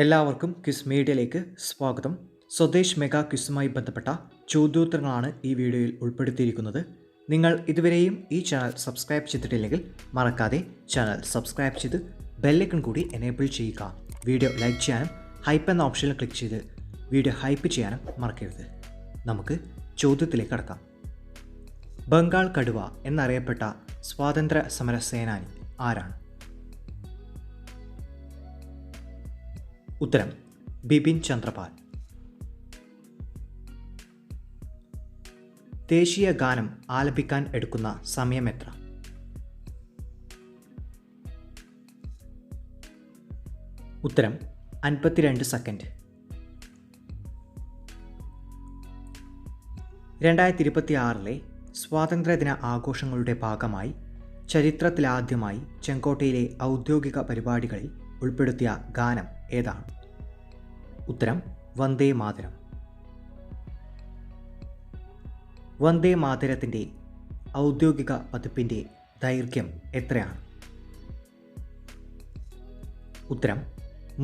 എല്ലാവർക്കും ക്വിസ് മീഡിയയിലേക്ക് സ്വാഗതം. സ്വദേശ് മെഗാ ക്വിസുമായി ബന്ധപ്പെട്ട ചോദ്യോത്തരങ്ങളാണ് ഈ വീഡിയോയിൽ ഉൾപ്പെടുത്തിയിരിക്കുന്നത്. നിങ്ങൾ ഇതുവരെയും ഈ ചാനൽ സബ്സ്ക്രൈബ് ചെയ്തിട്ടില്ലെങ്കിൽ മറക്കാതെ ചാനൽ സബ്സ്ക്രൈബ് ചെയ്ത് ബെല്ലൈക്കൺ കൂടി എനേബിൾ ചെയ്യുക. വീഡിയോ ലൈക്ക് ചെയ്യാനും ഹൈപ്പ് എന്ന ഓപ്ഷനിൽ ക്ലിക്ക് ചെയ്ത് വീഡിയോ ഹൈപ്പ് ചെയ്യാനും മറക്കരുത്. നമുക്ക് ചോദ്യത്തിലേക്ക് കടക്കാം. ബംഗാൾ കടുവ എന്നറിയപ്പെട്ട സ്വാതന്ത്ര്യ സമര സേനാനി ആരാണ്? ഉത്തരം ബിപിൻ ചന്ദ്രപാൽ. ദേശീയ ഗാനം ആലപിക്കാൻ എടുക്കുന്ന സമയം എത്ര? ഉത്തരം 52 സെക്കൻഡ്. 2026 സ്വാതന്ത്ര്യദിന ആഘോഷങ്ങളുടെ ഭാഗമായി ചരിത്രത്തിലാദ്യമായി ചെങ്കോട്ടയിലെ ഔദ്യോഗിക പരിപാടികളിൽ ഉൾപ്പെടുത്തിയ ഗാനം ഏതാണ്? ഉത്തരം വന്ദേ മാതരം. വന്ദേ മാതരത്തിൻ്റെ ഔദ്യോഗിക പതിപ്പിൻ്റെ ദൈർഘ്യം എത്രയാണ്? ഉത്തരം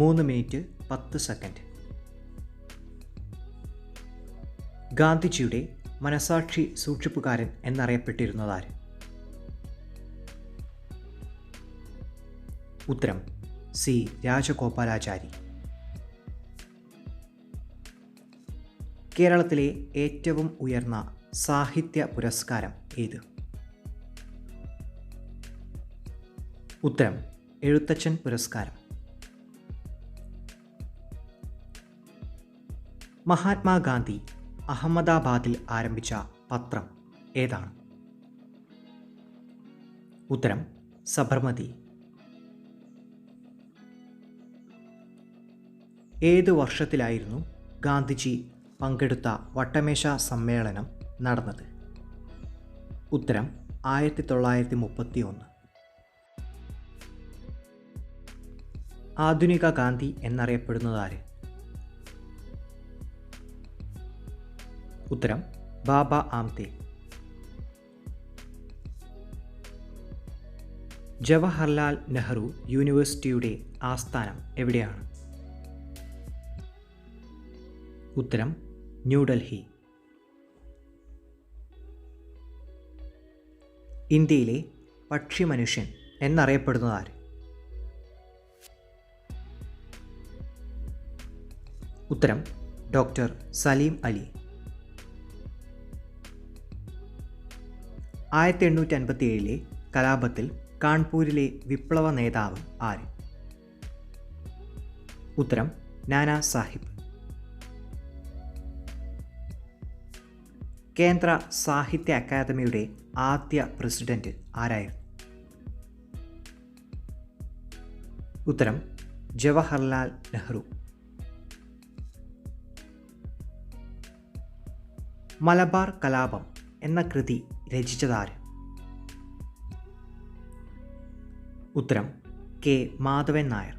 3 മിനിറ്റ് 10 സെക്കൻഡ്. ഗാന്ധിജിയുടെ മനസാക്ഷി സൂക്ഷിപ്പുകാരൻ എന്നറിയപ്പെട്ടിരുന്നതാര്? ഉത്തരം സി രാജഗോപാലാചാരി. കേരളത്തിലെ ഏറ്റവും ഉയർന്ന സാഹിത്യ പുരസ്കാരം ഏത്? ഉത്തരം എഴുത്തച്ഛൻ പുരസ്കാരം. മഹാത്മാഗാന്ധി അഹമ്മദാബാദിൽ ആരംഭിച്ച പത്രം ഏതാണ്? ഉത്തരം സബർമതി. ഏത് വർഷത്തിലായിരുന്നു ഗാന്ധിജി പങ്കെടുത്ത വട്ടമേശ സമ്മേളനം നടന്നത്? ഉത്തരം 1931. ആധുനിക ഗാന്ധി എന്നറിയപ്പെടുന്നതാര്? ഉത്തരം ബാബ ആംതെ. ജവഹർലാൽ നെഹ്റു യൂണിവേഴ്സിറ്റിയുടെ ആസ്ഥാനം എവിടെയാണ്? ഉത്തരം ന്യൂഡൽഹി. ഇന്ത്യയിലെ പക്ഷി മനുഷ്യൻ എന്നറിയപ്പെടുന്നതാര്? ഉത്തരം ഡോക്ടർ സലീം അലി. 1857 കലാപത്തിൽ കാൺപൂരിലെ വിപ്ലവ നേതാവ് ആര്? ഉത്തരം നാനാ സാഹിബ്. കേന്ദ്ര സാഹിത്യ അക്കാദമിയുടെ ആദ്യ പ്രസിഡന്റ് ആരായിരുന്നു? ഉത്തരം ജവഹർലാൽ നെഹ്റു. മലബാർ കലാപം എന്ന കൃതി രചിച്ചതാര്? ഉത്തരം കെ മാധവൻ നായർ.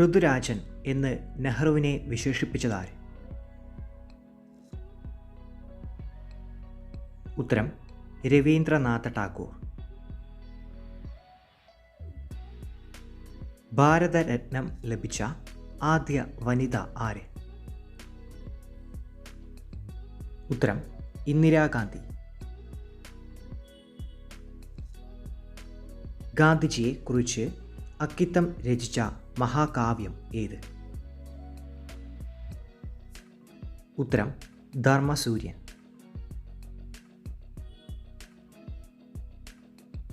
ഋതുരാജൻ എന്ന് നെഹ്റുവിനെ വിശേഷിപ്പിച്ചതാര്? ഉത്തരം രവീന്ദ്രനാഥ ടാഗോർ. ഭാരതരത്നം ലഭിച്ച ആദ്യ വനിത ആര്? ഉത്തരം ഇന്ദിരാഗാന്ധി. ഗാന്ധിജിയെ കുറിച്ച് അക്കിത്തം രചിച്ച മഹാകാവ്യം ഏത്? ഉത്തരം ധർമ്മസൂര്യൻ.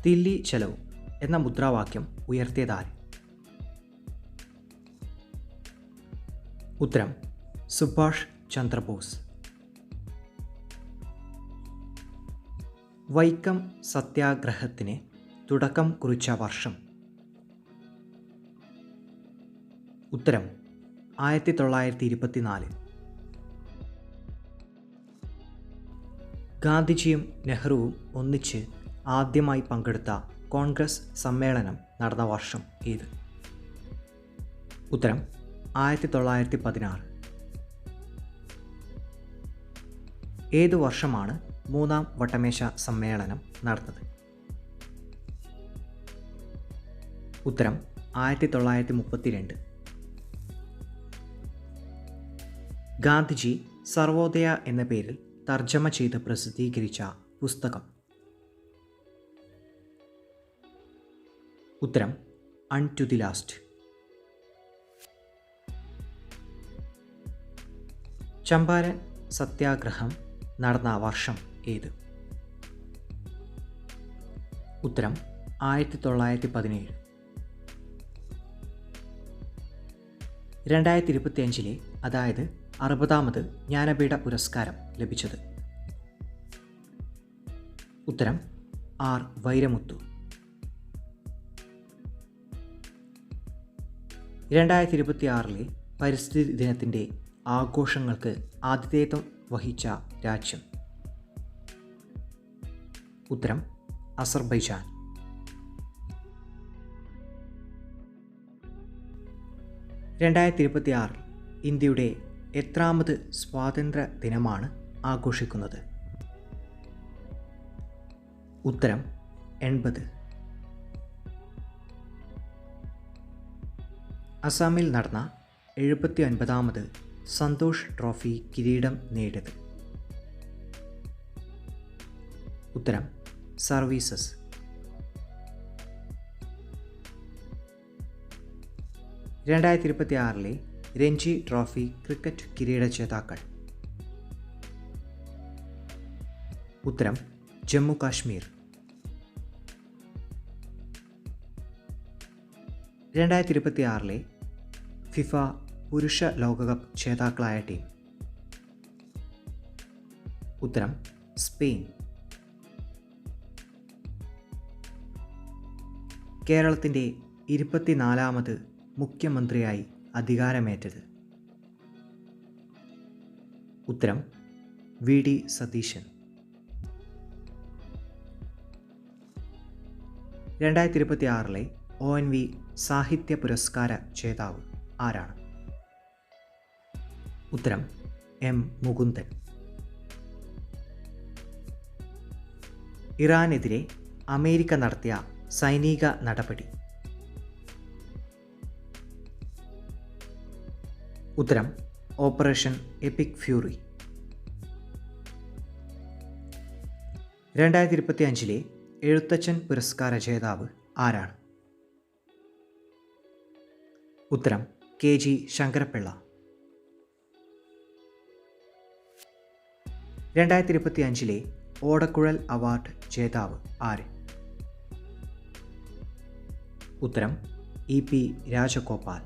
ദില്ലി ചലോ എന്ന മുദ്രാവാക്യം ഉയർത്തിയതാര്? ഉത്തരം സുഭാഷ് ചന്ദ്രബോസ്. വൈക്കം സത്യാഗ്രഹത്തിന് തുടക്കം കുറിച്ച വർഷം? ഉത്തരം 1924. ഗാന്ധിജിയും നെഹ്റുവും ഒന്നിച്ച് ആദ്യമായി പങ്കെടുത്ത കോൺഗ്രസ് സമ്മേളനം നടന്ന വർഷം ഏത്? ഉത്തരം 1916. ഏതു വർഷമാണ് മൂന്നാം വട്ടമേശ സമ്മേളനം നടന്നത്? ഉത്തരം 1932. ഗാന്ധിജി സർവോദയ എന്ന പേരിൽ തർജ്ജമ ചെയ്ത് പ്രസിദ്ധീകരിച്ച പുസ്തകം? ഉത്തരം അൺ ടു ദി ലാസ്റ്റ്. ചമ്പാരൻ സത്യാഗ്രഹം നടന്ന വർഷം ഏത്? ഉത്തരം 1917. 2025 അതായത് 60ാമത് ജ്ഞാനപീഠ പുരസ്കാരം ലഭിച്ചത്? ഉത്തരം ആർ വൈരമുത്തു. 2026 പരിസ്ഥിതി ദിനത്തിൻ്റെ ആഘോഷങ്ങൾക്ക് ആതിഥേയത്വം വഹിച്ച രാജ്യം? ഉത്തരം അസർബൈജാൻ. 2026 ഇന്ത്യയുടെ എത്രാമത് സ്വാതന്ത്ര്യ ദിനമാണ് ആഘോഷിക്കുന്നത്? ഉത്തരം 80. അസാമിൽ നടന്ന 79ാമത് സന്തോഷ് ട്രോഫി കിരീടം നേടിയത്? ഉത്തരം സർവീസസ്. 2026 രഞ്ജി ട്രോഫി ക്രിക്കറ്റ് കിരീട ജേതാക്കൾ? ഉത്തരം ജമ്മു കാശ്മീർ. 2026 ഫിഫ പുരുഷ ലോകകപ്പ് ജേതാക്കളായ ടീം? ഉത്തരം സ്പെയിൻ. കേരളത്തിൻ്റെ 24ാമത് മുഖ്യമന്ത്രിയായി അധികാരമേറ്റത്? ഉത്തരം വി ഡി സതീശൻ. 2026 ONV സാഹിത്യ പുരസ്കാര ജേതാവ് ആരാണ്? ഉത്തരം എം മുകുന്ദൻ. ഇറാനെതിരെ അമേരിക്ക നടത്തിയ സൈനിക നടപടി? ഉത്തരം ഓപ്പറേഷൻ എപ്പിക് ഫ്യൂറി. 2025 എഴുത്തച്ഛൻ പുരസ്കാര ജേതാവ് ആരാണ്? ഉത്തരം KG ശങ്കരപ്പിള്ള. 2025 ഓടക്കുഴൽ അവാർഡ് ജേതാവ് ആര്? ഉത്തരം EP രാജഗോപാൽ.